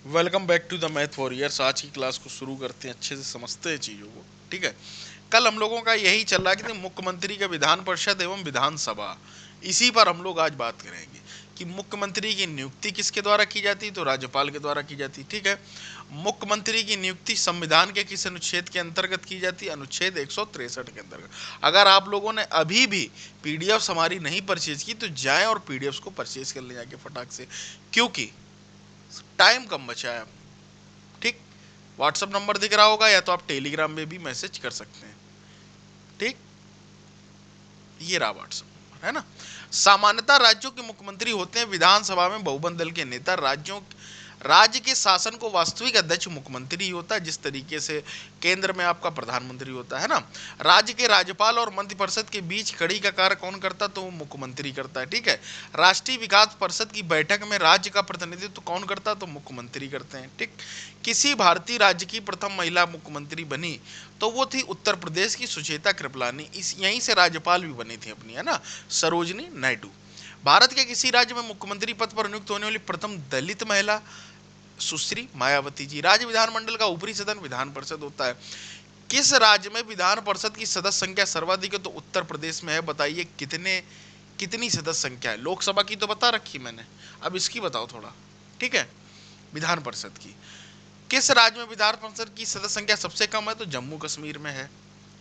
Welcome back to the math for years. आज की class को शुरू करते हैं, अच्छे से समझते हैं चीज़ों को। ठीक है, कल हम लोगों का यही चल रहा है कि मुख्यमंत्री का विधान परिषद एवं विधानसभा, इसी पर हम लोग आज बात करेंगे कि मुख्यमंत्री की नियुक्ति किसके द्वारा की जाती है। तो राज्यपाल के द्वारा की जाती है। ठीक है, मुख्यमंत्री की नियुक्ति संविधान के किस अनुच्छेद के अंतर्गत की जाती है। अनुच्छेद 163 के अंतर्गत। अगर आप लोगों ने अभी भी पीडीएफ हमारी नहीं परचेज की तो जाएं और पीडीएफ को परचेज कर ले जाके फटाक से, क्योंकि टाइम कम बचा है। ठीक, व्हाट्सअप नंबर दिख रहा होगा या तो आप टेलीग्राम में भी मैसेज कर सकते हैं। ठीक, ये रहा व्हाट्सअप नंबर, है ना। सामान्यतः राज्यों के मुख्यमंत्री होते हैं विधानसभा में बहुमत दल के नेता। राज्य के शासन को वास्तविक अध्यक्ष मुख्यमंत्री ही होता है, जिस तरीके से केंद्र में आपका प्रधानमंत्री होता है ना। राज्य के राज्यपाल और मंत्रिपरिषद के बीच कड़ी का कार्य कौन करता है, तो वो मुख्यमंत्री करता है। ठीक है, राष्ट्रीय विकास परिषद की बैठक में राज्य का प्रतिनिधित्व कौन करता है, तो मुख्यमंत्री करते हैं। ठीक, किसी भारतीय राज्य की प्रथम महिला मुख्यमंत्री बनी तो वो थी उत्तर प्रदेश की सुचेता कृपलानी। इस यहीं से राज्यपाल भी बनी थी अपनी, है ना, सरोजनी नायडू। भारत के किसी राज्य में मुख्यमंत्री पद पर नियुक्त होने वाली प्रथम दलित महिला सुश्री मायावती जी। राज्य विधानमंडल का ऊपरी सदन विधान परिषद होता है। किस राज्य में विधान परिषद की सदस्य संख्या सर्वाधिक है, तो उत्तर प्रदेश में है। बताइए कितनी सदस्य संख्या है। लोकसभा की तो बता रखी मैंने, अब इसकी बताओ थोड़ा। ठीक है, विधान परिषद की। किस राज्य में विधान परिषद की सदस्य संख्या सबसे कम है, तो जम्मू कश्मीर में है।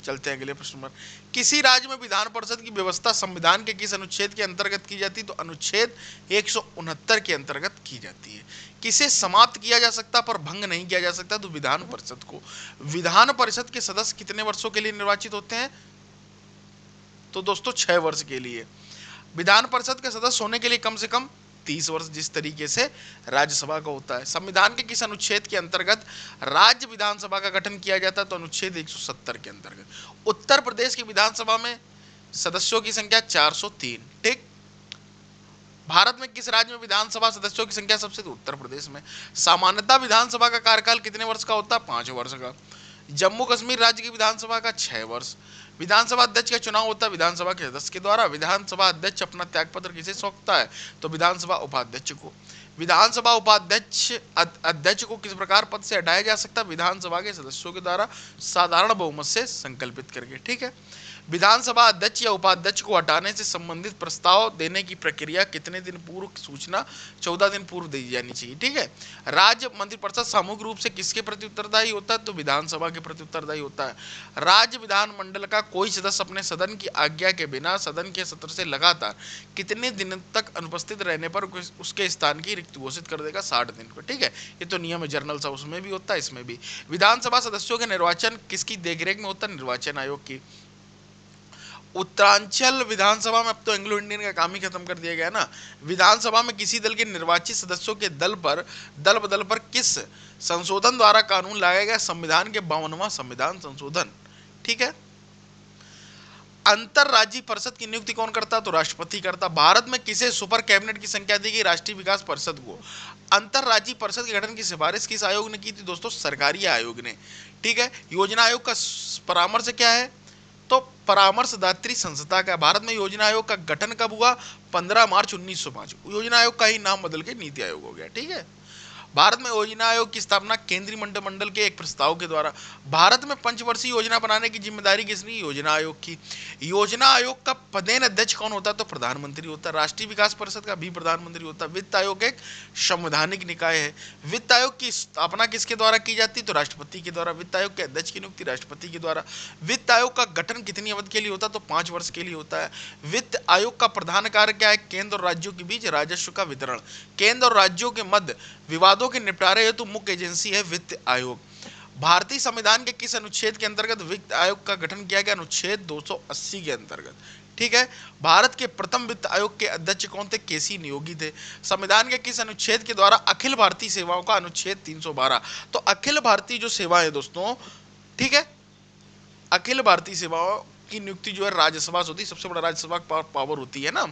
चलते हैं अगले प्रश्न पर। किसी राज्य में विधान परिषद की व्यवस्था संविधान के किस अनुच्छेद के अंतर्गत की जाती है, तो अनुच्छेद 169 के अंतर्गत की जाती है। किसे समाप्त किया जा सकता पर भंग नहीं किया जा सकता, तो विधान परिषद को। विधान परिषद के सदस्य कितने वर्षों के लिए निर्वाचित होते हैं, तो दोस्तों 6 वर्ष के लिए। विधान परिषद के सदस्य होने के लिए कम से कम 30 वर्ष, जिस तरीके से राज्यसभा का होता है। संविधान के किस अनुच्छेद के अंतर्गत राज्य विधानसभा का गठन किया जाता है, तो अनुच्छेद 170 के अंतर्गत। उत्तर प्रदेश की विधानसभा में सदस्यों की संख्या 403। ठीक, भारत में किस राज्य में विधानसभा सदस्यों की संख्या सबसे, तो उत्तर प्रदेश में। सामान्यतः विधानसभा का कार्यकाल कितने वर्ष का होता है, 5 वर्ष का। जम्मू कश्मीर राज्य की विधानसभा का 6 वर्ष। विधानसभा अध्यक्ष का चुनाव होता है विधानसभा के सदस्य के द्वारा। विधानसभा अध्यक्ष अपना त्यागपत्र किसे सौंपता है, तो विधानसभा उपाध्यक्ष को। विधानसभा उपाध्यक्ष अध्यक्ष को किस प्रकार पद से हटाया जा सकता है, विधानसभा के सदस्यों के द्वारा साधारण बहुमत से संकल्पित करके। ठीक है, विधानसभा अध्यक्ष या उपाध्यक्ष को हटाने से संबंधित प्रस्ताव देने की प्रक्रिया कितने दिन पूर्व सूचना, 14 दिन पूर्व दी जानी चाहिए। ठीक है, राज्य मंत्रिपरिषद सामूहिक रूप से किसके प्रति उत्तरदायी होता है, तो विधानसभा के प्रति उत्तरदायी होता है। राज्य विधानमंडल का कोई सदस्य अपने सदन की आज्ञा के बिना सदन के सत्र से लगातार कितने दिन तक अनुपस्थित रहने पर उसके स्थान की रिक्त घोषित कर देगा, 60 दिन को। ठीक है, ये तो नियम है जनरल सा, उसमें भी होता है, इसमें भी। विधानसभा सदस्यों के निर्वाचन किसकी देखरेख में होता है, निर्वाचन आयोग की। उत्तरांचल विधानसभा में अब तो एंग्लो इंडियन का काम ही खत्म कर दिया गया ना। विधानसभा में किसी दल के निर्वाचित सदस्यों के दल बदल पर किस संशोधन द्वारा कानून लाया गया, संविधान के 52वां संविधान संशोधन। ठीक है, अंतरराज्यीय परिषद की नियुक्ति कौन करता है, तो राष्ट्रपति करता। भारत में किसे सुपर कैबिनेट की संख्या दी गई, राष्ट्रीय विकास परिषद को। अंतरराज्यीय परिषद के गठन की सिफारिश किस आयोग ने की थी, दोस्तों सरकारी आयोग ने। ठीक है, योजना आयोग का परामर्श क्या है, तो परामर्शदात्री संस्था का। भारत में योजना आयोग का गठन कब हुआ, 15 मार्च 1905। योजना आयोग का ही नाम बदल के नीति आयोग हो गया। ठीक है, भारत में योजना आयोग की स्थापना केंद्रीय मंत्रिमंडल के एक प्रस्ताव के द्वारा। भारत में पंचवर्षीय योजना बनाने की जिम्मेदारी किसकी, योजना आयोग की। योजना आयोग का पदेन अध्यक्ष कौन होता है, तो प्रधानमंत्री होता है। राष्ट्रीय विकास परिषद का भी प्रधानमंत्री होता है। वित्त आयोग एक संवैधानिक निकाय है। वित्त आयोग की स्थापना किसके द्वारा की जाती है, तो राष्ट्रपति के द्वारा। वित्त आयोग के अध्यक्ष की नियुक्ति राष्ट्रपति के द्वारा। वित्त आयोग का गठन कितनी अवधि के लिए होता है, तो 5 वर्ष के लिए होता है। वित्त आयोग का प्रधान कार्य क्या है, केंद्र और राज्यों के बीच राजस्व का वितरण। केंद्र और राज्यों के मध्य विवादों के निपटारे हेतु मुख्य एजेंसी है वित्त आयोग। भारतीय संविधान के किस अनुच्छेद के अंतर्गत वित्त आयोग का गठन किया गया, अनुच्छेद 280 के अंतर्गत। ठीक है, भारत के प्रथम वित्त आयोग के अध्यक्ष कौन थे, केसी नियोगी थे। संविधान के किस अनुच्छेद के द्वारा अखिल भारतीय सेवाओं का, अनुच्छेद 312। तो अखिल भारतीय जो सेवा है दोस्तों, ठीक है, अखिल भारतीय सेवाओं की नियुक्ति जो है राज्यसभा से होती है। सबसे बड़ा राज्यसभा पावर होती है ना।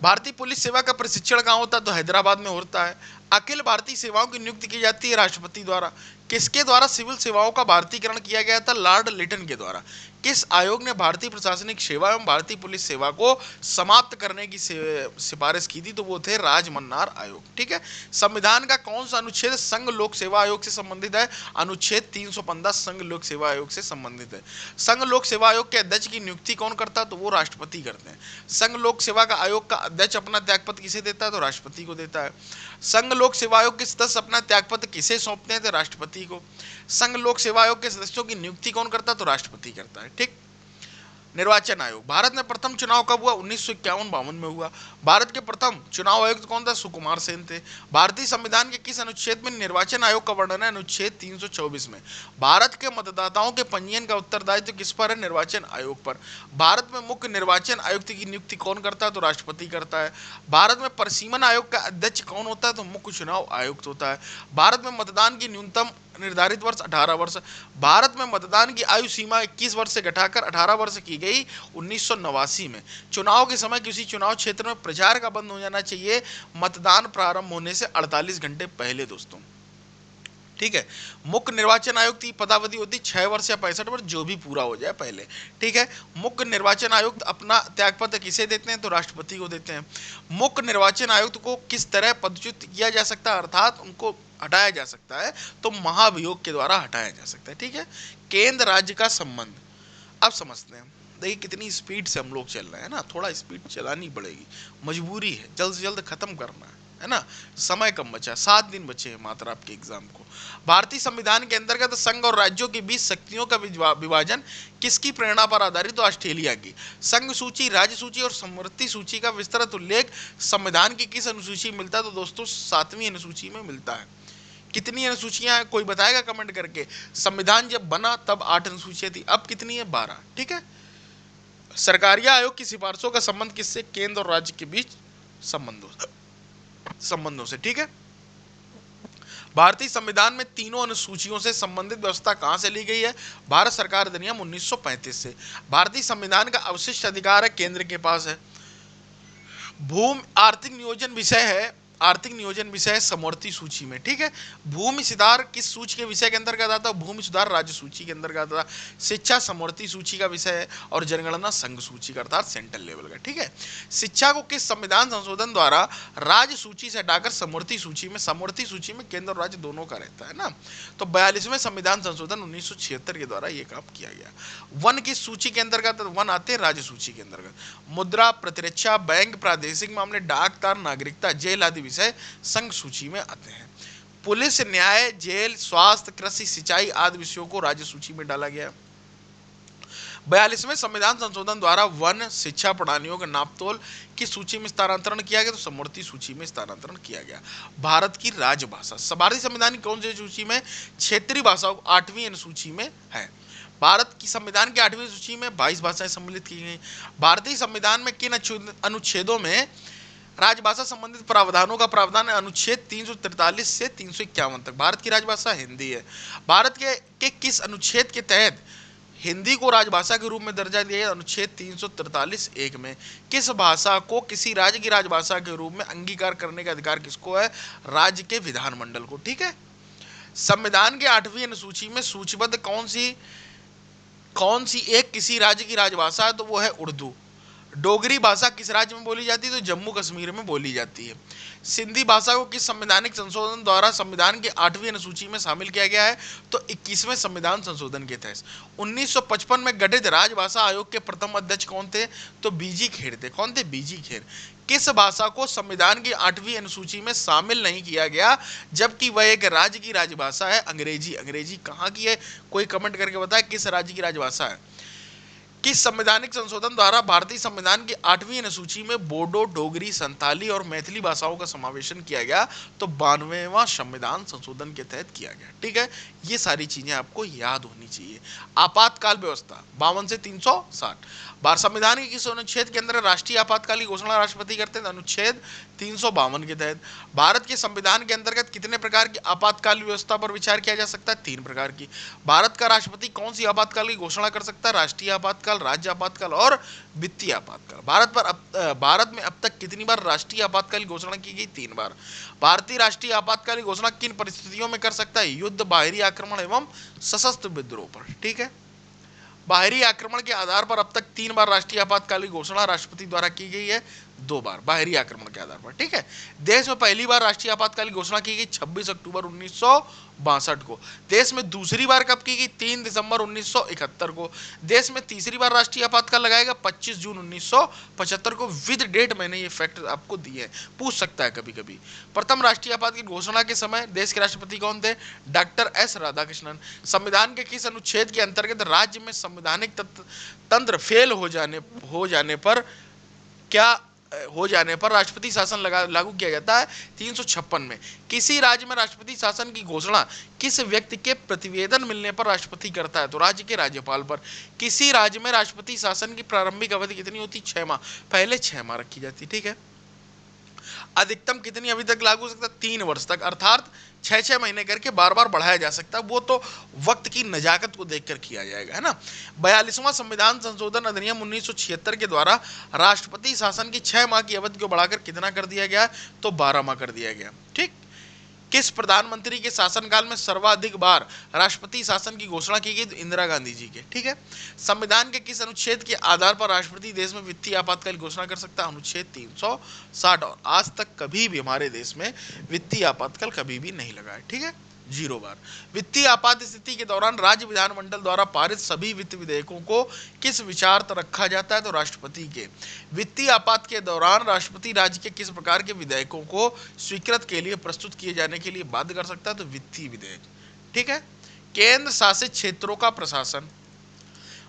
भारतीय पुलिस सेवा का प्रशिक्षण कहाँ होता है, तो हैदराबाद में होता है। अखिल भारतीय सेवाओं की नियुक्ति की जाती है राष्ट्रपति द्वारा। किसके द्वारा सिविल सेवाओं का भारतीयकरण किया गया था? लॉर्ड लिटन के द्वारा। किस आयोग ने भारतीय प्रशासनिक सेवा एवं भारतीय पुलिस सेवा को समाप्त करने की सिफारिश की थी? तो वो थे राजमन्नार आयोग। ठीक है। संविधान का कौन सा अनुच्छेद संघ लोक सेवा आयोग से संबंधित है? अनुच्छेद 315 संघ लोक सेवा आयोग से संबंधित है। संघ लोक सेवा आयोग के अध्यक्ष की नियुक्ति कौन करता है? तो वो राष्ट्रपति करते हैं। संघ लोक सेवा का आयोग का अध्यक्ष अपना त्यागपत्र किसे देता है? तो राष्ट्रपति को देता है। संघ लोक सेवा आयोग के सदस्य अपना त्यागपत्र किसे सौंपते हैं? तो राष्ट्रपति को। संघ लोक सेवा आयोग के सदस्यों की नियुक्ति कौन करता है? तो राष्ट्रपति करता है। ठीक। निर्वाचन आयोग। भारत में प्रथम चुनाव कब हुआ? 1951-52 में हुआ। भारत के प्रथम चुनाव आयुक्त कौन था? सुकुमार सेन थे। भारतीय संविधान के किस अनुच्छेद में निर्वाचन आयोग का वर्णन है? अनुच्छेद 324 में। भारत के मतदाताओं के पंजीयन का उत्तरदायित्व किस पर है? निर्वाचन आयोग पर। भारत में मुख्य निर्वाचन आयुक्त की नियुक्ति कौन करता है? तो राष्ट्रपति करता है। भारत में परिसीमन आयोग का अध्यक्ष कौन होता है? तो मुख्य चुनाव आयुक्त होता है। भारत में मतदान की न्यूनतम निर्धारित वर्ष 18 वर्ष। भारत में मतदान की आयु सीमा 21 वर्ष से घटाकर 18 वर्ष की गई 1989 में। चुनाव के समय किसी चुनाव क्षेत्र में प्रचार का बंद हो जाना चाहिए मतदान प्रारंभ होने से 48 घंटे पहले दोस्तों। ठीक है। मुख्य निर्वाचन आयुक्त की पदावधि होती 6 वर्ष या 65 वर्ष, जो भी पूरा हो जाए पहले। ठीक है। मुख्य निर्वाचन आयुक्त अपना त्यागपत्र किसे देते हैं? तो राष्ट्रपति को देते हैं। मुख्य निर्वाचन आयुक्त को किस तरह पदच्युत किया जा सकता है, अर्थात उनको हटाया जा सकता है? तो महाभियोग के द्वारा हटाया जा सकता है। ठीक है। केंद्र राज्य का संबंध अब समझते हैं। देखिए कितनी स्पीड से हम लोग चल रहे हैं ना, थोड़ा स्पीड चलानी पड़ेगी, मजबूरी है, जल्द से जल्द खत्म करना है ना। समय कम बचा, 7 दिन बचे हैं मात्र आपके एग्जाम को। भारतीय संविधान के अंतर्गत संघ और राज्यों के बीच शक्तियों का विभाजन किसकी प्रेरणा पर आधारित? तो ऑस्ट्रेलिया की। संघ सूची, राज्य सूची और समवर्ती सूची का विस्तृत उल्लेख संविधान की किस अनुसूची में मिलता है? तो दोस्तों 7वीं अनुसूची में मिलता है। कितनी अनुसूचियां हैं कोई बताएगा कमेंट करके? संविधान जब बना तब 8 अनुसूचियां थी, अब कितनी है? 12। ठीक है। सरकारिया आयोग की सिफारिशों का संबंध किससे? केंद्र और राज्य के बीच संबंधों से। ठीक है। भारतीय संविधान में तीनों अनुसूचियों से संबंधित व्यवस्था कहां से ली गई है? भारत सरकार अधिनियम 1935 से। भारतीय संविधान का अवशिष्ट अधिकार है केंद्र के पास है। भूमि आर्थिक नियोजन विषय है, आर्थिक नियोजन विषय है समवर्ती सूची में। ठीक है। भूमि सुधार किस सूची के विषय के अंतर्गत आता है? भूमि सुधार राज्य सूची के अंतर्गत आता है। शिक्षा समवर्ती सूची का विषय है और जनगणना संघ सूची का अर्थात सेंट्रल लेवल का। ठीक है। शिक्षा को किस संविधान संशोधन द्वारा राज्य सूची से हटाकर समवर्ती सूची में केंद्र और राज्य दोनों का रहता है ना। तो 42वें संविधान संशोधन 1976 के द्वारा यह काम किया गया। वन किस सूची के अंतर्गत? वन आते हैं राज्य सूची के अंतर्गत। मुद्रा, प्रतिरक्षा, बैंक, प्रादेशिक मामले, डाक, तार, नागरिकता, जेल आदि विषय संघ सूची में आते हैं। पुलिस, न्याय, जेल, स्वास्थ्य, कृषि, सिंचाई आदि विषयों को राज्य सूची में डाला गया। 42वें संविधान संशोधन द्वारा वन, शिक्षा प्रणालियों का नापतोल की सूची में स्थानांतरण किया गया, तो समवर्ती सूची में स्थानांतरण किया गया। भारत की राजभाषा भारतीय संविधान की कौन सी सूची में? क्षेत्रीय भाषाओं 8वीं अनुसूची में है। भारत की संविधान की 8वीं सूची में 22 भाषाएं सम्मिलित की गई। भारतीय संविधान में किन अनुच्छेदों में राजभाषा संबंधित प्रावधानों का प्रावधान है? अनुच्छेद 343 से 351 तक। भारत की राजभाषा हिंदी है। भारत के किस अनुच्छेद के तहत हिंदी को राजभाषा के रूप में दर्जा दिया गया? अनुच्छेद 343(1) में। किस भाषा को किसी राज्य की राजभाषा के रूप में अंगीकार करने का अधिकार किसको है? राज्य के विधानमंडल को। ठीक है। संविधान के 8वीं अनुसूची में सूचीबद्ध कौन सी एक किसी राज्य की राजभाषा है? तो वो है उर्दू। डोगरी भाषा किस राज्य में बोली जाती है? तो जम्मू कश्मीर में बोली जाती है। सिंधी भाषा को किस संवैधानिक संशोधन द्वारा संविधान की 8वीं अनुसूची में शामिल किया गया है? तो 21वें संविधान संशोधन के तहत। 1955 में गठित राजभाषा आयोग के प्रथम अध्यक्ष कौन थे? तो बीजी खेर थे। कौन थे? बीजी खेर। किस भाषा को संविधान की 8वीं अनुसूची में शामिल नहीं किया गया जबकि वह एक राज्य की राजभाषा है? अंग्रेजी। अंग्रेजी कहाँ की है? कोई कमेंट करके बताए किस राज्य की राजभाषा है? किस संवैधानिक संशोधन द्वारा भारतीय संविधान की 8वीं अनुसूची में बोडो, डोगरी, संताली और मैथिली भाषाओं का समावेशन किया गया? तो 92वां संविधान संशोधन के तहत किया गया। ठीक है। ये सारी चीजें आपको याद होनी चाहिए। आपातकाल व्यवस्था 52 से 360। भारत संविधान के किस अनुच्छेद के अंदर राष्ट्रीय आपातकाल की घोषणा राष्ट्रपति करते हैं? अनुच्छेद 352 के तहत। भारत के संविधान के अंतर्गत कितने प्रकार की आपातकाल व्यवस्था पर विचार किया जा सकता है? 3 प्रकार की। भारत का राष्ट्रपति कौन सी आपातकाल की घोषणा कर सकता है? राष्ट्रीय आपातकाल, आपातकाल, राज्य आपातकाल और वित्तीय आपातकाल। भारत में अब तक कितनी बार राष्ट्रीय आपातकाल की घोषणा की गई? 3 बार। भारतीय राष्ट्रीय आपातकाल की घोषणा किन परिस्थितियों में कर सकता है? युद्ध, बाहरी आक्रमण एवं सशस्त्र विद्रोह पर। ठीक है, बाहरी आक्रमण के आधार पर अब तक 3 बार राष्ट्रीय आपातकाल की घोषणा राष्ट्रपति द्वारा की गई है, 2 बार बाहरी आक्रमण के आधार पर। ठीक है, देश में पहली बार राष्ट्रीय आपातकाल की घोषणा की गई 26 अक्टूबर 1962 को। देश में दूसरी बार कब की गई? 3 दिसंबर 1971 को। देश में तीसरी बार राष्ट्रीय आपातकाल लगाएगा 25 जून 1975 को। विद डेट मैंने ये फैक्ट आपको दिए हैं, पूछ सकता है कभी कभी। प्रथम राष्ट्रीय आपात की घोषणा के समय देश के राष्ट्रपति कौन थे? Doctor S Radhakrishnan. संविधान के किस अनुच्छेद के अंतर्गत राज्य में संवैधानिक तंत्र फेल हो जाने पर राष्ट्रपति शासन लागू किया जाता है? 356 में। किसी राज्य में राष्ट्रपति शासन की घोषणा किस व्यक्ति के प्रतिवेदन मिलने पर राष्ट्रपति करता है? तो राज्य के राज्यपाल पर। किसी राज्य में राष्ट्रपति शासन की प्रारंभिक अवधि कितनी होती? 6 माह। पहले 6 माह रखी जाती। ठीक है, अधिकतम कितनी अवधि तक लागू हो सकता है? 3 वर्ष तक, अर्थात 6-6 महीने करके बार बार बढ़ाया जा सकता है। वो तो वक्त की नजाकत को देखकर किया जाएगा, है ना। 42वां संविधान संशोधन अधिनियम 1976 के द्वारा राष्ट्रपति शासन की 6 माह की अवधि को बढ़ाकर कितना कर दिया गया? तो 12 माह कर दिया गया। ठीक, किस प्रधानमंत्री के शासनकाल में सर्वाधिक बार राष्ट्रपति शासन की घोषणा की गई? तो इंदिरा गांधी जी के। ठीक है, संविधान के किस अनुच्छेद के आधार पर राष्ट्रपति देश में वित्तीय आपातकाल की घोषणा कर सकता है? अनुच्छेद 360। और आज तक कभी भी हमारे देश में वित्तीय आपातकाल कभी भी नहीं लगा है। ठीक है, 0 बार। वित्तीय आपात स्थिति के दौरान राज्य विधानमंडल द्वारा पारित सभी वित्त विधेयकों को किस विचार रखा जाता है? तो राष्ट्रपति के। वित्तीय आपात के दौरान राष्ट्रपति राज्य के किस प्रकार के विधेयकों को स्वीकृत के लिए प्रस्तुत किए जाने के लिए बाध्य कर सकता है? तो वित्तीय विधेयक। ठीक है, केंद्र शासित क्षेत्रों का प्रशासन।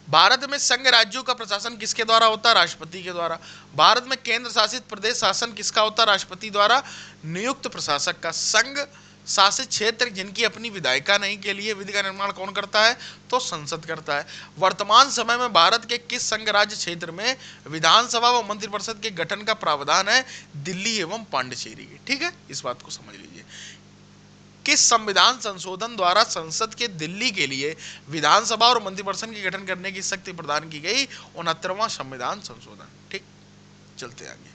भारत में संघ राज्यों का प्रशासन किसके द्वारा होता है? राष्ट्रपति के द्वारा। भारत में केंद्र शासित प्रदेश शासन किसका होता है? राष्ट्रपति द्वारा नियुक्त प्रशासक का। संघ शासित क्षेत्र जिनकी अपनी विधायिका नहीं के लिए विधि का निर्माण कौन करता है? तो संसद करता है। वर्तमान समय में भारत के किस संघ राज्य क्षेत्र में विधानसभा व मंत्रिपरिषद के गठन का प्रावधान है? दिल्ली एवं पांडिचेरी के। ठीक है, इस बात को समझ लीजिए। किस संविधान संशोधन द्वारा संसद के दिल्ली के लिए विधानसभा और मंत्रिपरिषद के गठन करने की शक्ति प्रदान की गई? 69वां संविधान संशोधन। ठीक, चलते आगे।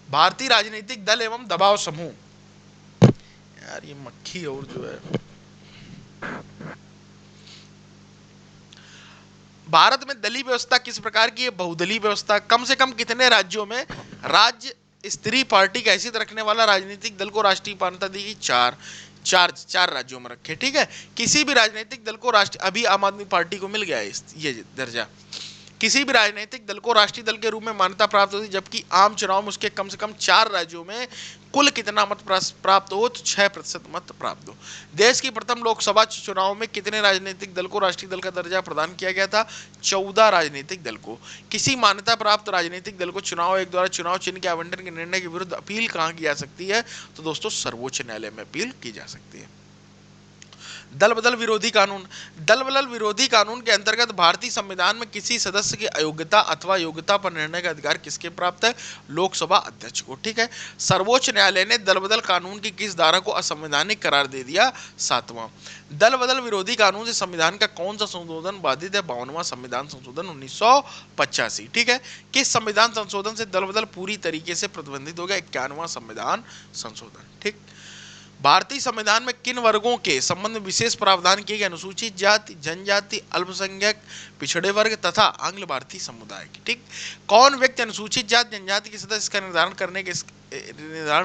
भारतीय राजनीतिक दल एवं दबाव समूह। यार ये मक्खी और जो है, भारत में दलीय व्यवस्था किस प्रकार की है? बहुदलीय व्यवस्था। कम से कम कितने राज्यों में राज्य स्तरीय पार्टी की हैसियत रखने वाला राजनीतिक दल को राष्ट्रीय मान्यता दी गई? 4 राज्यों में रखे। ठीक है, किसी भी राजनीतिक दल को राष्ट्रीय, अभी आम आदमी पार्टी को मिल गया है ये दर्जा। किसी भी राजनीतिक दल को राष्ट्रीय दल के रूप में मान्यता प्राप्त होती है, जबकि आम चुनाव में उसके कम से कम 4 राज्यों में कुल कितना मत प्राप्त हो? तो 6% मत प्राप्त हो। देश की प्रथम लोकसभा चुनाव में कितने राजनीतिक दल को राष्ट्रीय दल का दर्जा प्रदान किया गया था? 14 राजनीतिक दल को। किसी मान्यता प्राप्त राजनीतिक दल को चुनाव आयोग द्वारा चुनाव चिन्ह के आवंटन के निर्णय के विरुद्ध अपील कहाँ की जा सकती है? तो दोस्तों सर्वोच्च न्यायालय में अपील की जा सकती है। दल बदल विरोधी कानून। दल बदल विरोधी कानून के अंतर्गत भारतीय संविधान में किसी सदस्य की अयोग्यता अथवा योग्यता पर निर्णय का अधिकार किसके प्राप्त है? लोकसभा अध्यक्ष को। ठीक है, सर्वोच्च न्यायालय ने दल बदल कानून की किस धारा को असंवैधानिक करार दे दिया? 7वां। दल बदल विरोधी कानून से संविधान का कौन सा संशोधन बाधित है? 52वां संविधान संशोधन 1985। ठीक है, किस संविधान संशोधन से दल बदल पूरी तरीके से प्रतिबंधित हो गया? 51वां संविधान संशोधन। ठीक, भारतीय संविधान में किन वर्गों के संबंध में विशेष प्रावधान किए गए? अनुसूचित जाति, जनजाति, अल्पसंख्यक, पिछड़े वर्ग तथा आंग्ल भारतीय समुदाय की। ठीक, कौन व्यक्ति अनुसूचित जाति जनजाति के सदस्य का निर्धारण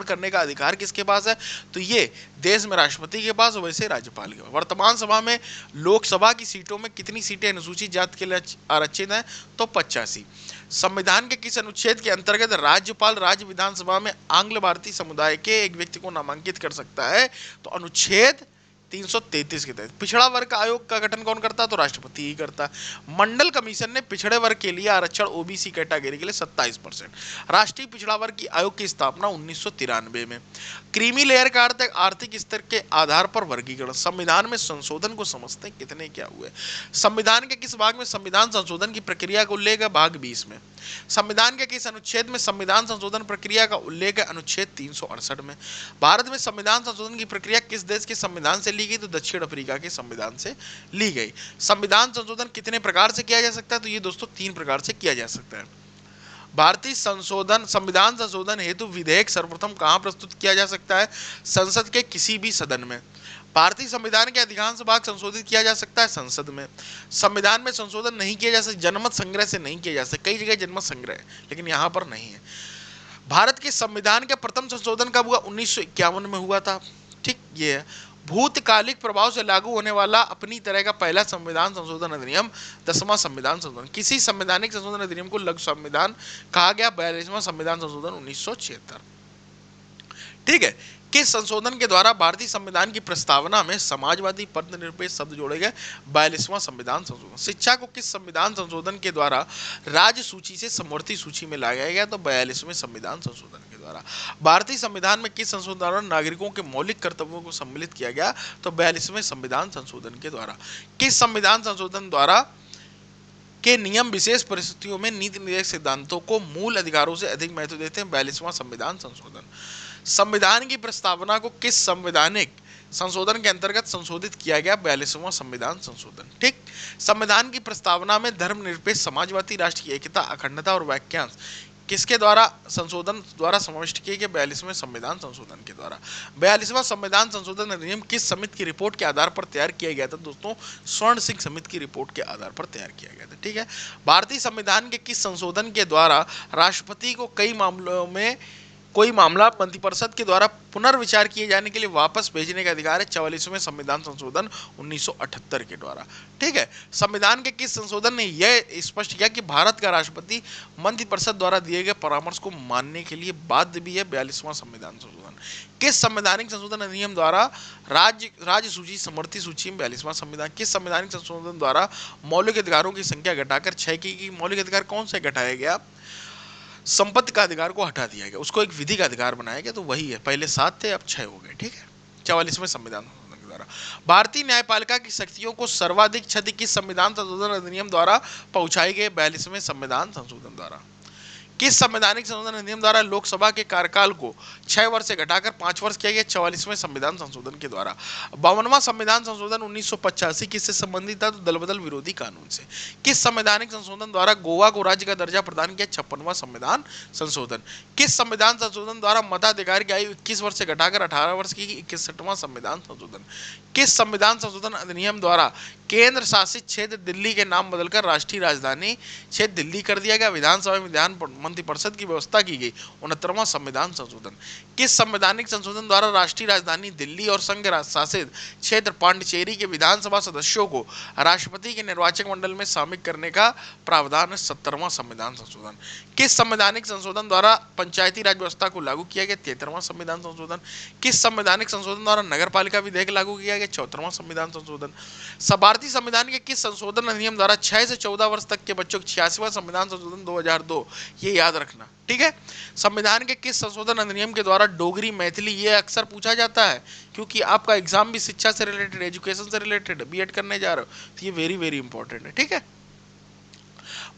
करने का अधिकार किसके पास है? तो ये देश में राष्ट्रपति के पास, वैसे राज्यपाल के पास। वर्तमान सभा में लोकसभा की सीटों में कितनी सीटें अनुसूचित जाति के लिए आरक्षित हैं? तो 85। संविधान के किस अनुच्छेद के अंतर्गत राज्यपाल राज्य विधानसभा में आंग्ल भारतीय समुदाय के एक व्यक्ति को नामांकित कर सकता है? तो अनुच्छेद 333 के तहत। पिछड़ा वर्ग का आयोग का गठन कौन करता है? तो राष्ट्रपति ही करता है। मंडल कमीशन ने पिछड़े वर्ग के लिए आरक्षण ओबीसी कैटेगरी के लिए 27%। राष्ट्रीय पिछड़ा वर्ग की आयोग की स्थापना 1993 में। क्रीमी लेयर का अर्थ आर्थिक स्तर के आधार पर वर्गीकरण। संविधान में संशोधन को समझते कितने क्या हुए? संविधान के किस भाग में संविधान संशोधन की प्रक्रिया का उल्लेख है? भाग 20 में। संविधान के किस अनुच्छेद में संविधान संशोधन प्रक्रिया का उल्लेख है? अनुच्छेद 368 में। भारत में संविधान संशोधन की प्रक्रिया किस देश के संविधान से ली गई? तो दक्षिण अफ्रीका के संविधान से ली गई। संविधान संशोधन कितने प्रकार से किया जा सकता है? तो ये दोस्तों 3 प्रकार से किया जा सकता है। भारतीय संविधान संशोधन हेतु विधेयक सर्वप्रथम कहां प्रस्तुत किया जा सकता है? संसद के किसी भी सदन में। भारतीय संविधान के अधिकांश भाग संशोधित किया जा सकता है संसद में। संविधान में संशोधन नहीं किया जा सकता, जनमत संग्रह से नहीं किया जा सकता। कई जगह जनमत संग्रह है लेकिन यहां पर नहीं है। भारत के संविधान का प्रथम संशोधन कब हुआ? 1951 में हुआ था। ठीक, ये है। भूतकालिक प्रभाव से लागू होने वाला अपनी तरह का पहला संविधान संशोधन अधिनियम 10वां संविधान संशोधन। किसी संवैधानिक संशोधन अधिनियम को लघु संविधान कहा गया? 42वां संविधान संशोधन 1976। ठीक है। किस संशोधन के द्वारा भारतीय संविधान की प्रस्तावना में समाजवादी पथनिरपेक्ष शब्द जोड़े गए? 42वां संविधान संशोधन। शिक्षा को किस संविधान संशोधन के द्वारा राज्य सूची से समवर्ती सूची में लाया गया? तो 42वें संविधान संशोधन के द्वारा। भारतीय संविधान में किस संशोधन द्वारा नागरिकों के मौलिक कर्तव्यों को सम्मिलित किया गया? तो 42वें संविधान संशोधन के द्वारा। किस संविधान संशोधन द्वारा के नियम विशेष परिस्थितियों में नीति निर्देशक सिद्धांतों को मूल अधिकारों से अधिक महत्व देते हैं? 42वां संविधान संशोधन। संविधान की प्रस्तावना को किस संवैधानिक संशोधन के अंतर्गत संशोधित किया गया? 42वां संविधान संशोधन। ठीक। संविधान की प्रस्तावना में धर्मनिरपेक्ष समाजवादी राष्ट्र की एकता, अखंडता और वाक्यांश किसके द्वारा संशोधन द्वारा समाविष्ट किए गए? 42वें संविधान संशोधन के द्वारा। 42वां संविधान संशोधन अधिनियम किस समिति की रिपोर्ट के आधार पर तैयार किया गया था? दोस्तों स्वर्ण सिंह समिति की रिपोर्ट के आधार पर तैयार किया गया था। ठीक है। भारतीय संविधान के किस संशोधन के द्वारा राष्ट्रपति को कई मामलों में कोई मामला मंत्रिपरिषद के द्वारा पुनर्विचार किए जाने के लिए वापस भेजने का अधिकार है? 44वें संविधान संशोधन 1978 के द्वारा। ठीक है। संविधान के किस संशोधन ने यह स्पष्ट किया कि भारत का राष्ट्रपति मंत्रिपरिषद द्वारा दिए गए परामर्श को मानने के लिए बाध्य भी है? 42वां संविधान संशोधन। किस संवैधानिक संशोधन अधिनियम द्वारा राज्य सूची समवर्ती सूची में? 42वां संविधान। किस संवैधानिक संशोधन द्वारा मौलिक अधिकारों की संख्या घटाकर 6 की? मौलिक अधिकार कौन से घटाया गया? संपत्ति का अधिकार को हटा दिया गया, उसको एक विधि का अधिकार बनाया गया, तो वही है। पहले 7 थे, अब 6 हो गए। ठीक है। 44वें संविधान संशोधन के द्वारा। भारतीय न्यायपालिका की शक्तियों को सर्वाधिक क्षति किस संविधान संशोधन अधिनियम द्वारा पहुंचाई गई? 42वें संविधान संशोधन द्वारा। किस संवैधानिक संशोधन अधिनियम द्वारा लोकसभा के कार्यकाल को 6 वर्ष से घटाकर 5 वर्ष किया गया? 44वें संविधान संशोधन के द्वारा। 52वां संविधान संशोधन 1985 किससे संबंधित था? तो दल बदल विरोधी कानून से। किस संवैधानिक संशोधन द्वारा गोवा को राज्य का दर्जा प्रदान किया? 56वां संविधान संशोधन। किस संविधान संशोधन द्वारा मताधिकार की आयु 21 वर्ष से घटाकर 18 वर्ष की? 61वां संविधान संशोधन। किस संविधान संशोधन अधिनियम द्वारा केंद्र शासित क्षेत्र दिल्ली के नाम बदलकर राष्ट्रीय राजधानी क्षेत्र दिल्ली कर दिया गया? विधानसभा में विधान मंत्रिपरिषद की व्यवस्था की गई। 69वां संविधान संशोधन। किस संवैधानिक संशोधन द्वारा राष्ट्रीय राजधानी दिल्ली और संघ शासित क्षेत्र पांडिचेरी के विधानसभा सदस्यों को राष्ट्रपति के निर्वाचक मंडल में शामिल करने का प्रावधान है? 70वां संविधान संशोधन। किस संवैधानिक संशोधन द्वारा पंचायती राज व्यवस्था को लागू किया गया? 73वां संविधान संशोधन। किस संवैधानिक संशोधन द्वारा नगर पालिका विधेयक लागू किया गया? 74वां संविधान संशोधन। भारतीय संविधान के किस संशोधन अधिनियम द्वारा 6 से 14 वर्ष तक के बच्चों को 86वां संविधान संशोधन 2002, ये याद रखना। ठीक है। संविधान के किस संशोधन अधिनियम के द्वारा डोगरी, मैथिली, ये अक्सर पूछा जाता है क्योंकि आपका एग्जाम भी शिक्षा से रिलेटेड, एजुकेशन से रिलेटेड, बीएड करने जा रहे हो तो ये वेरी वेरी इंपॉर्टेंट है। ठीक है।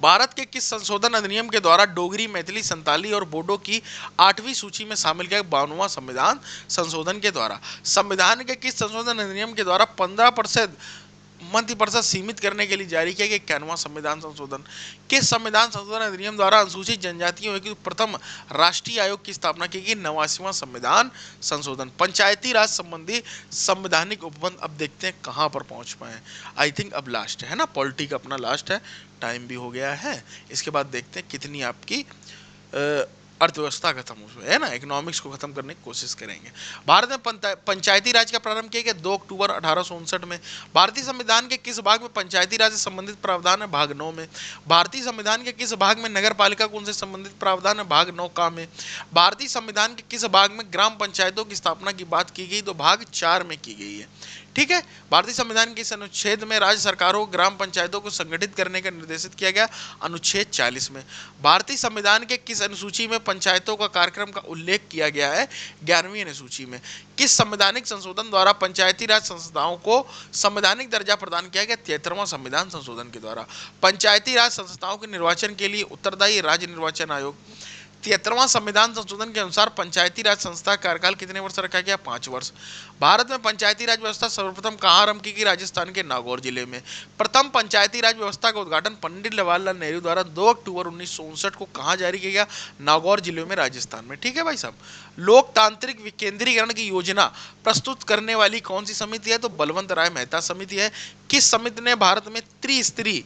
भारत के किस संशोधन अधिनियम के द्वारा डोगरी, मैथिली, संताली और बोडो की 8वीं सूची में शामिल किया? 52वां संविधान संशोधन के द्वारा। संविधान के किस संशोधन अधिनियम के द्वारा 15% मंत्रिपरिषद सीमित करने के लिए जारी किया गया? 91वां संविधान संशोधन। किस संविधान संशोधन अधिनियम द्वारा अनुसूचित जनजातियों के प्रथम राष्ट्रीय आयोग की स्थापना की गई? 89वां संविधान संशोधन। पंचायती राज संबंधी संवैधानिक उपबंध अब देखते हैं कहां पर पहुंच पाए। आई थिंक अब लास्ट है ना, पॉलिटी का अपना लास्ट है, टाइम भी हो गया है। इसके बाद देखते हैं कितनी आपकी अर्थव्यवस्था खत्म हो है ना, इकोनॉमिक्स को खत्म करने की कोशिश करेंगे। भारत में पंचायती राज का प्रारंभ किया गया 2 अक्टूबर 1859 में। भारतीय संविधान के किस भाग में पंचायती राज से संबंधित प्रावधान है? भाग 9 में। भारतीय संविधान के किस भाग में नगर पालिका को उनसे संबंधित प्रावधान है? भाग 9 का में। भारतीय संविधान के किस भाग में ग्राम पंचायतों की स्थापना की बात की गई? तो भाग 4 में की गई है। ठीक है। भारतीय संविधान के इस अनुच्छेद में राज्य सरकारों को ग्राम पंचायतों को संगठित करने का निर्देशित किया गया? अनुच्छेद 40 में। भारतीय संविधान के किस अनुसूची में पंचायतों का कार्यक्रम का उल्लेख किया गया है? 11वीं अनुसूची में। किस संवैधानिक संशोधन द्वारा पंचायती राज संस्थाओं को संवैधानिक दर्जा प्रदान किया गया? 73वां संविधान संशोधन के द्वारा। पंचायती राज संस्थाओं के निर्वाचन के लिए उत्तरदायी राज्य निर्वाचन आयोग 73वां संविधान संशोधन के अनुसार पंचायती राज संस्था का कार्यकाल कितने वर्ष रखा गया? 5 वर्ष। भारत में पंचायती राज व्यवस्था सर्वप्रथम कहाँ आरंभ की गई? राजस्थान के नागौर जिले में। प्रथम पंचायती राज व्यवस्था का उद्घाटन पंडित जवाहरलाल नेहरू द्वारा 2 अक्टूबर 1959 को कहाँ जारी किया गया? नागौर जिले में, राजस्थान में। ठीक है भाई साहब। लोकतांत्रिक विकेंद्रीकरण की योजना प्रस्तुत करने वाली कौन सी समिति है? तो बलवंत राय मेहता समिति है। किस समिति ने भारत में त्रिस्तरीय?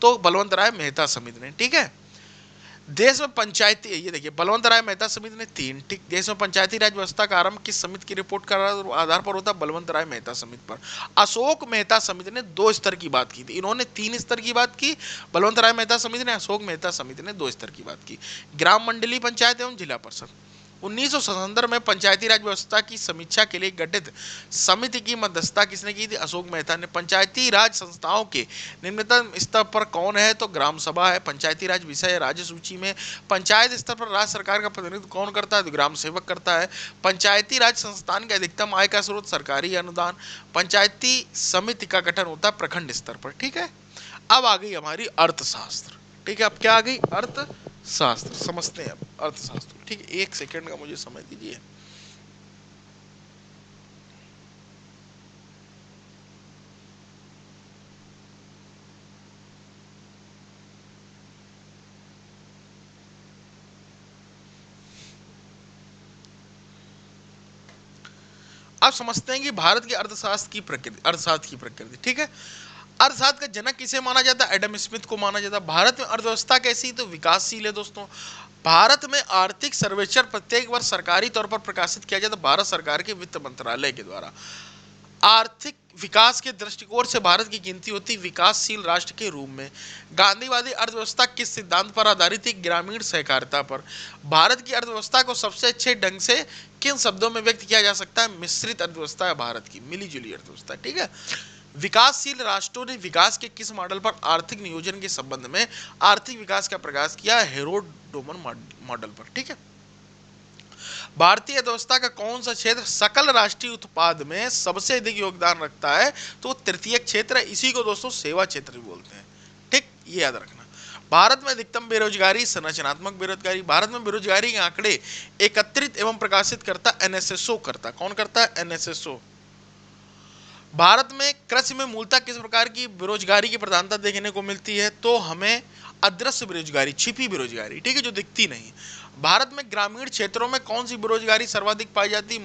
तो बलवंत राय मेहता समिति ने। ठीक है। देश में पंचायती, ये देखिए बलवंत राय मेहता समिति ने 3, ठीक। देश में पंचायती राज व्यवस्था का आरंभ किस समिति की रिपोर्ट का आधार पर होता है? बलवंत राय मेहता समिति पर। अशोक मेहता समिति ने 2 स्तर की बात की थी, इन्होंने 3 स्तर की बात की। बलवंत राय मेहता समिति ने, अशोक मेहता समिति ने 2 स्तर की बात की। ग्राम मंडली पंचायत एवं जिला परिषद। 1977 में पंचायती राज व्यवस्था की समीक्षा के लिए गठित समिति की मध्यस्थता किसने की थी? अशोक मेहता ने। पंचायती राज संस्थाओं के निम्नतम स्तर पर कौन है? तो ग्राम सभा है। पंचायती राज विषय राज्य सूची में पंचायत स्तर पर राज्य सरकार का प्रतिनिधित्व कौन करता है? तो ग्राम सेवक करता है। पंचायती राज संस्थान के अधिकतम आय का स्रोत सरकारी अनुदान। पंचायती समिति का गठन होता है प्रखंड स्तर पर। ठीक है। अब आ गई हमारी अर्थशास्त्र। ठीक है, अब क्या आ गई? अर्थशास्त्र। समझते हैं अब अर्थशास्त्र। ठीक है, 1 सेकंड का मुझे समय दीजिए। अब समझते हैं कि भारत के अर्थशास्त्र की प्रकृति। ठीक है। अर्थशास्त्र का जनक किसे माना जाता है? एडम स्मिथ को माना जाता है। भारत में अर्थव्यवस्था कैसी? तो विकासशील है दोस्तों। भारत में आर्थिक सर्वेक्षण प्रत्येक वर्ष सरकारी तौर पर प्रकाशित किया जाता है भारत सरकार के वित्त मंत्रालय के द्वारा। आर्थिक विकास के दृष्टिकोण से भारत की गिनती होती विकासशील राष्ट्र के रूप में। गांधीवादी अर्थव्यवस्था किस सिद्धांत पर आधारित थी? ग्रामीण सहकारिता पर। भारत की अर्थव्यवस्था को सबसे अच्छे ढंग से किन शब्दों में व्यक्त किया जा सकता है? मिश्रित अर्थव्यवस्था है भारत की, मिलीजुली अर्थव्यवस्था। ठीक है। विकासशील राष्ट्रों ने विकास के किस मॉडल पर आर्थिक नियोजन के संबंध में आर्थिक विकास का प्रकाश किया? हेरोड डोमन मॉडल पर। ठीक है। भारतीय अर्थव्यवस्था का कौन सा क्षेत्र सकल राष्ट्रीय उत्पाद में सबसे अधिक योगदान रखता है? तो तृतीयक क्षेत्र है। इसी को दोस्तों सेवा क्षेत्र भी बोलते हैं। ठीक, ये याद रखना। भारत में अधिकतम बेरोजगारी, संरचनात्मक बेरोजगारी। भारत में बेरोजगारी के आंकड़े एकत्रित एवं प्रकाशित करता एनएसएसओ करता। कौन करता है? एनएसएसओ। भारत में कृषि में मूलतः किस प्रकार की बेरोजगारी की प्रधानता देखने को मिलती है? तो हमें अदृश्य बेरोजगारी, छिपी बेरोजगारी। ठीक है, जो दिखती नहीं। भारत में ग्रामीण क्षेत्रों में कौन सी बेरोजगारी सर्वाधिक पाई जाती है?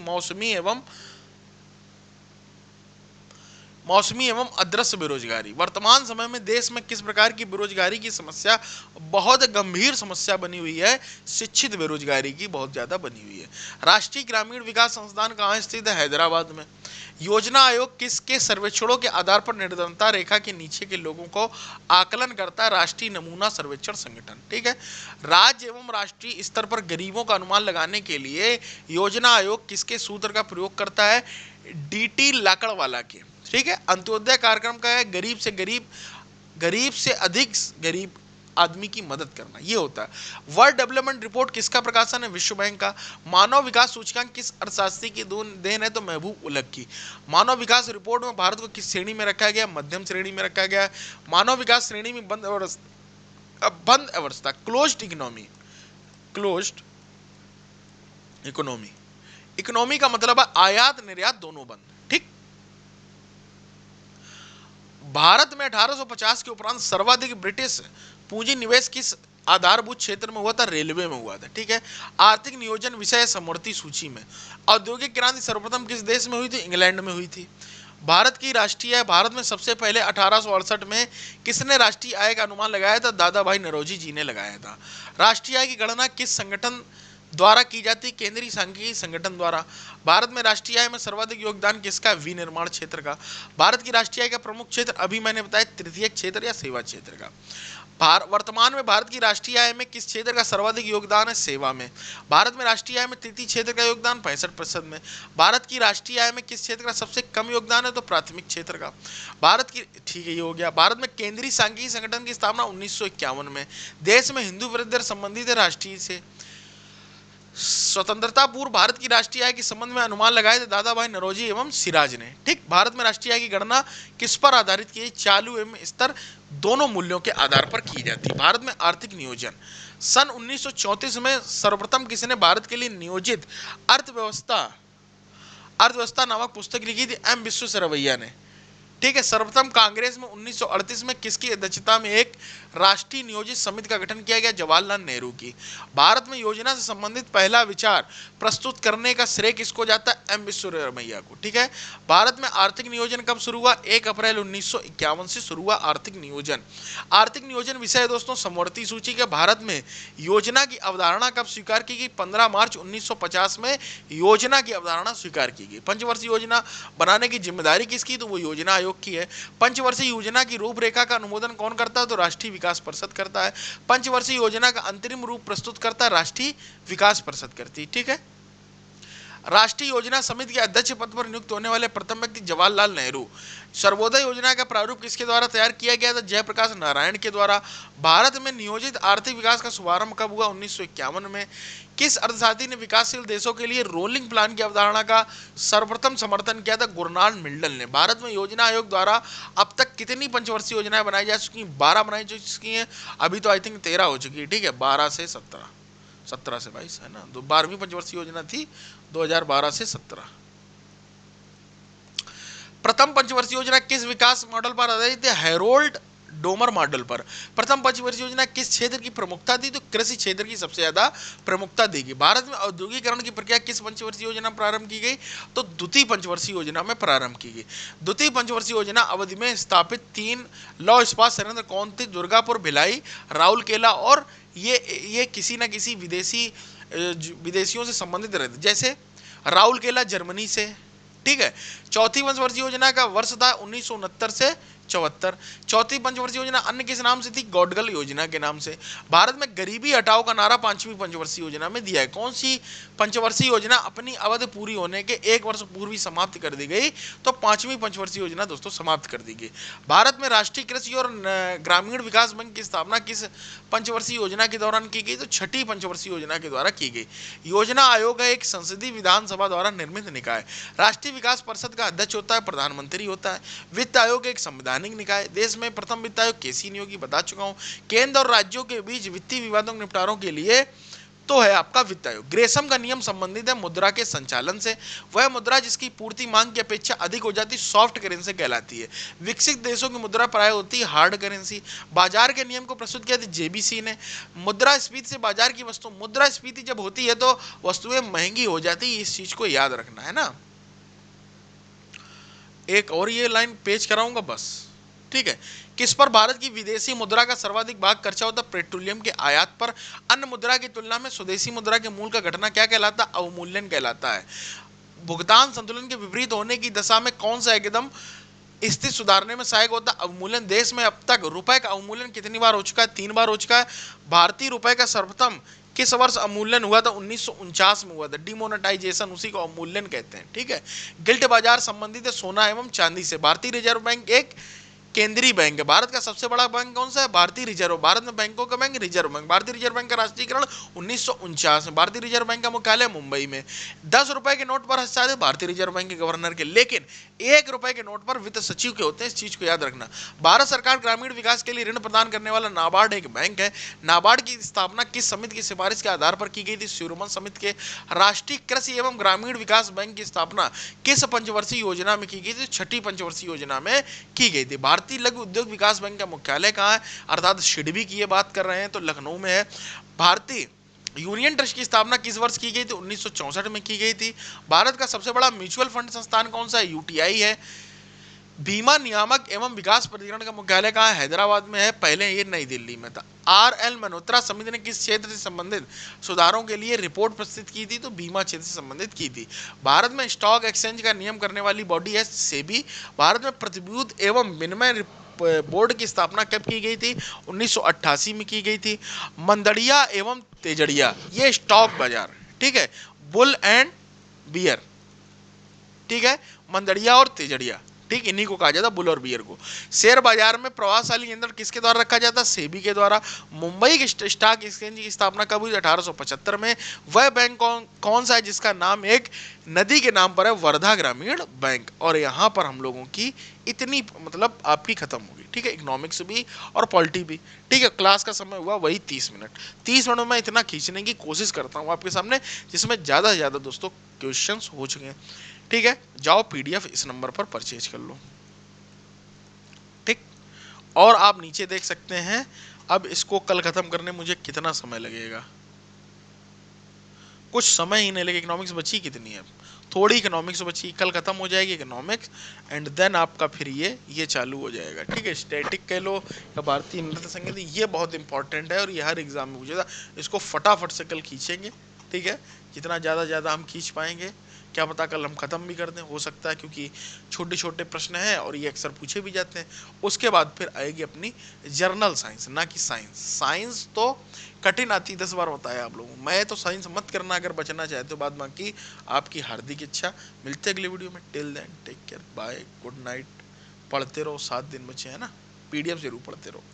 मौसमी एवं अदृश्य बेरोजगारी। वर्तमान समय में देश में किस प्रकार की बेरोजगारी की समस्या बहुत गंभीर समस्या बनी हुई है? शिक्षित बेरोजगारी की बहुत ज्यादा बनी हुई है। राष्ट्रीय ग्रामीण विकास संस्थान कहाँ स्थित है? हैदराबाद में। योजना आयोग किसके सर्वेक्षणों के आधार पर निर्धनता रेखा के नीचे के लोगों को आकलन करता है? राष्ट्रीय नमूना सर्वेक्षण संगठन। ठीक है। राज्य एवं राष्ट्रीय स्तर पर गरीबों का अनुमान लगाने के लिए योजना आयोग किसके सूत्र का प्रयोग करता है? डीटी लाकड़वाला के। ठीक है। अंत्योदय कार्यक्रम का है गरीब से अधिक गरीब आदमी की मदद करना, ये होता है। वर्ल्ड डेवलपमेंट रिपोर्ट किसका प्रकाशन है? विश्व बैंक का। मानव विकास सूचकांक किस अर्थशास्त्री की देन है? तो महबूब उलग की। मानव विकास रिपोर्ट में भारत को किस श्रेणी में रखा गया? मध्यम श्रेणी में रखा गया। मानव विकास श्रेणी में बंद अवस्था, क्लोज्ड इकोनॉमी। इकोनॉमी का मतलब है आयात निर्यात दोनों बंद। ठीक। भारत में 1850 के उपरांत सर्वाधिक ब्रिटिश पूंजी निवेश किस आधारभूत क्षेत्र में हुआ था? रेलवे में हुआ था। ठीक है। आर्थिक नियोजन विषय समवर्ती सूची में। औद्योगिक क्रांति सर्वप्रथम किस देश में हुई थी? इंग्लैंड में हुई थी। भारत की राष्ट्रीय आय, भारत में सबसे पहले 1868 में किसने राष्ट्रीय आय का अनुमान लगाया था? दादा भाई नौरोजी जी ने लगाया था। राष्ट्रीय आय की गणना किस संगठन द्वारा की जाती? केंद्रीय सांख्यिकी संगठन द्वारा। भारत में राष्ट्रीय आय में सर्वाधिक योगदान किसका? विनिर्माण क्षेत्र का। भारत की राष्ट्रीय आय का प्रमुख क्षेत्र अभी मैंने बताया तृतीयक क्षेत्र या सेवा क्षेत्र का। वर्तमान में भारत की राष्ट्रीय आय में किस क्षेत्र का सर्वाधिक योगदान है? सेवा में। भारत में राष्ट्रीय आय में तृतीय क्षेत्र का योगदान 65% में। भारत की राष्ट्रीय आय में किस क्षेत्र का सबसे कम योगदान है? तो प्राथमिक क्षेत्र का। भारत की, ठीक है, ये हो गया। भारत में केंद्रीय सांख्यिकी संगठन की स्थापना 1951 में। देश में हिंदू वृद्धि दर संबंधित है राष्ट्रीय से। स्वतंत्रता पूर्व भारत की राष्ट्रीय आय के संबंध में अनुमान लगाए थे दादा भाई नौरोजी एवं सिराज ने। ठीक। भारत में राष्ट्रीय आय की गणना किस पर आधारित की? चालू एवं स्तर दोनों मूल्यों के आधार पर की जाती है। भारत में आर्थिक नियोजन सन 1934 में सर्वप्रथम किसी ने भारत के लिए नियोजित अर्थव्यवस्था अर्थव्यवस्था नामक पुस्तक लिखी थी, एम विश्वेश्वरैया ने। ठीक है। सर्वप्रथम कांग्रेस में 1938 में किसकी अध्यक्षता में एक राष्ट्रीय नियोजित समिति का गठन किया गया? जवाहरलाल नेहरू की। भारत में योजना से संबंधित पहला विचार प्रस्तुत करने का श्रेय किसको जाता है? एम विश्वेश्वरैया को। ठीक है। भारत में आर्थिक नियोजन कब शुरू हुआ? 1 अप्रैल 1951 से शुरू हुआ आर्थिक नियोजन। आर्थिक नियोजन विषय है दोस्तों समवर्ती सूची के। भारत में योजना की अवधारणा कब स्वीकार की गई? 15 मार्च 1950 में योजना की अवधारणा स्वीकार की गई। पंचवर्षीय योजना बनाने की जिम्मेदारी किसकी? तो वो योजना आयोग की है। पंचवर्षीय योजना की रूपरेखा का अनुमोदन कौन करता है? तो राष्ट्रीय विकास परिषद करता है। पंचवर्षीय योजना का अंतरिम रूप प्रस्तुत करता है राष्ट्रीय विकास परिषद करती है। ठीक है। राष्ट्रीय योजना समिति के अध्यक्ष पद पर नियुक्त होने वाले प्रथम व्यक्ति जवाहरलाल नेहरू। सर्वोदय योजना का प्रारूप किसके द्वारा तैयार किया गया था? जयप्रकाश नारायण के द्वारा। भारत में नियोजित आर्थिक विकास का शुभारंभ कब हुआ? 1951 में। किस अर्थशास्त्री ने विकासशील देशों के लिए रोलिंग प्लान की अवधारणा का सर्वप्रथम समर्थन किया था? गुरनाल्ड मिल्टन ने। भारत में योजना आयोग द्वारा अब तक कितनी पंचवर्षीय योजनाएं बनाई जा चुकी हैं? 12 बनाई जा चुकी हैं। अभी तो आई थिंक 13 हो चुकी है। ठीक है। 12 से 17, 17 से 22 है ना। 12वीं पंचवर्षीय योजना थी 2012 से 17। प्रथम पंचवर्षीय योजना किस विकास मॉडल पर आधारित है? हैरोल्ड डोमर मॉडल पर। प्रथम पंचवर्षीय योजना किस क्षेत्र की प्रमुखता दी? तो कृषि क्षेत्र की सबसे ज्यादा प्रमुखता देगी। भारत में औद्योगिकरण की प्रक्रिया किस पंचवर्षीय योजना प्रारंभ की गई? तो द्वितीय पंचवर्षीय योजना में प्रारंभ की गई। द्वितीय पंचवर्षीय योजना अवधि में स्थापित 3 लौह इस्पात संयंत्र कौन थे? दुर्गापुर, भिलाई, राउरकेला। और ये किसी न किसी विदेशियों से संबंधित रहते, जैसे राउरकेला जर्मनी से। ठीक है। चौथी पंचवर्षीय योजना का वर्ष था 1969 से 74। चौथी पंचवर्षीय योजना अन्य किस नाम से थी? गॉडगल योजना के नाम से। भारत में गरीबी हटाओ का नारा 5वीं पंचवर्षीय योजना में दिया है। कौन सी पंचवर्षीय योजना अपनी अवधि पूरी होने के 1 वर्ष पूर्व ही समाप्त कर दी गई? तो 5वीं पंचवर्षीय योजना दोस्तों समाप्त कर दी गई। भारत में राष्ट्रीय कृषि और ग्रामीण विकास बैंक की स्थापना किस पंचवर्षीय योजना के दौरान की गई? तो 6ठी पंचवर्षीय योजना के द्वारा की गई। योजना आयोग है एक संसदीय विधानसभा द्वारा निर्मित निकाय। राष्ट्रीय विकास परिषद का अध्यक्ष होता है प्रधानमंत्री होता है। वित्त आयोग एक संवैधानिक निकाय। देश में प्रथम वित्त आयोग केसी नियोगी बता चुका हूं। केंद्र और राज्यों के बीच वित्तीय विवादों के निपटारों के लिए तो है आपका वित्त आयोग। ग्रेसम का नियम संबंधित है मुद्रा के संचालन से। वह मुद्रा जिसकी पूर्ति मांग की अपेक्षा अधिक हो जाती सॉफ्ट करेंसी कहलाती है। विकसित देशों की मुद्रा प्राय होती है हार्ड करेंसी। बाजार के नियम को प्रस्तुत किया था जेबीसी ने। मुद्रास्फीति से बाजार की वस्तु, मुद्रास्फीति जब होती है तो वस्तुएं महंगी हो जाती है, इस चीज को याद रखना है ना। एक और ये लाइन पेश कराऊंगा बस। ठीक है। किस पर भारत की विदेशी मुद्रा का सर्वाधिक भाग खर्चा होता? पेट्रोलियम के आयात पर। अन्य मुद्रा की तुलना में स्वदेशी मुद्रा के मूल्य का घटना क्या कहलाता? अवमूल्यन कहलाता है। भुगतान संतुलन के विपरीत होने की दशा में कौन सा एकदम स्थिति सुधारने में सहायक होता? अवमूल्यन। देश में अब तक रुपए का अवमूल्यन कितनी बार हो चुका है? 3 बार हो चुका है। भारतीय रुपए का सर्वप्रथम किस वर्ष अवमूल्यन हुआ था? 1949 में हुआ था। डिमोनेटाइजेशन उसी को अवमूल्यन कहते हैं। ठीक है। गिल्ट बाजार संबंधित है सोना एवं चांदी से। भारतीय रिजर्व बैंक एक केंद्रीय बैंक है। भारत का सबसे बड़ा बैंक कौन सा है? भारतीय रिजर्व। भारत में बैंकों का बैंक रिजर्व बैंक। भारतीय रिजर्व बैंक का राष्ट्रीयकरण 1949 में। भारतीय रिजर्व बैंक का मुख्यालय मुंबई में। 10 रुपए के नोट पर हस्ताक्षर भारतीय रिजर्व बैंक के गवर्नर के, लेकिन 1 रुपए के नोट पर वित्त सचिव के होते हैं। इस चीज को याद रखना। भारत सरकार ग्रामीण विकास के लिए ऋण प्रदान करने वाला नाबार्ड एक बैंक है। नाबार्ड की स्थापना किस समिति की सिफारिश के आधार पर की गई थी? शिरोमन समिति के। राष्ट्रीय कृषि एवं ग्रामीण विकास बैंक की स्थापना किस पंचवर्षीय योजना में की गई थी? 6ठी पंचवर्षीय योजना में की गई थी। भारतीय लघु उद्योग विकास बैंक का मुख्यालय कहाँ है? अर्थात सिडबी की ये बात कर रहे हैं तो लखनऊ में है। भारतीय यूनियन ट्रस्ट की स्थापना किस वर्ष की गई थी? 1964 में की गई थी। भारत का सबसे बड़ा म्यूचुअल फंड संस्थान कौन सा है? यूटीआई है। बीमा नियामक एवं विकास प्राधिकरण का मुख्यालय कहाँ है? हैदराबाद में है। पहले ये नई दिल्ली में था। आरएल मल्होत्रा समिति ने किस क्षेत्र से संबंधित सुधारों के लिए रिपोर्ट प्रस्तुत की थी? तो बीमा क्षेत्र से संबंधित की थी। भारत में स्टॉक एक्सचेंज का नियम करने वाली बॉडी है सेबी। भारत में प्रतिभूति एवं विनिमय बोर्ड की स्थापना कब की गई थी? 1988 में की गई थी। मंदड़िया एवं तेजड़िया ये स्टॉक बाजार। ठीक है। Bull and bear. ठीक है। मंदड़िया और तेजड़िया, ठीक, इन्हीं को कहा जाता है बुल और बियर को। शेयर बाजार में प्रभावशाली नियंत्रण किसके द्वारा रखा जाता है? सेबी के द्वारा। मुंबई के स्टॉक एक्सचेंज की स्थापना कब हुई? 1875 में। वह बैंक कौन सा है जिसका नाम एक नदी के नाम पर है? वर्धा ग्रामीण बैंक। और यहाँ पर हम लोगों की इतनी मतलब आपकी खत्म होगी, ठीक है, इकोनॉमिक्स भी और पॉलिटी भी। ठीक है, क्लास का समय हुआ वही 30 मिनट। 30 मिनट में मैं इतना खींचने की कोशिश करता हूँ आपके सामने जिसमें ज़्यादा से ज़्यादा दोस्तों क्वेश्चंस हो चुके हैं। ठीक है, जाओ पीडीएफ इस नंबर पर परचेज कर लो। ठीक, और आप नीचे देख सकते हैं, अब इसको कल खत्म करने मुझे कितना समय लगेगा, कुछ समय ही नहीं लगे। इकोनॉमिक्स बची कितनी है, थोड़ी इकोनॉमिक्स बची, कल खत्म हो जाएगी इकोनॉमिक्स, एंड देन आपका फिर ये चालू हो जाएगा। ठीक है, स्टैटिक कह लो या भारतीय नृत्य संगीत, ये बहुत इंपॉर्टेंट है और ये हर एग्जाम में पूछेगा। इसको फटाफट से कल खींचेंगे। ठीक है, जितना ज़्यादा हम खींच पाएंगे, क्या पता कल हम ख़त्म भी कर दें, हो सकता है, क्योंकि छोटे छोटे प्रश्न हैं और ये अक्सर पूछे भी जाते हैं। उसके बाद फिर आएगी अपनी जर्नल साइंस, ना कि साइंस। साइंस तो कठिन आती, 10 बार बताया आप लोगों, मैं तो साइंस मत करना अगर बचना चाहते हो, बाद बाकी आपकी हार्दिक इच्छा। मिलते अगले वीडियो में, till then take care, bye, good night. पढ़ते रहो, 7 दिन बचे हैं ना, पीडीएफ जरूर पढ़ते रहो।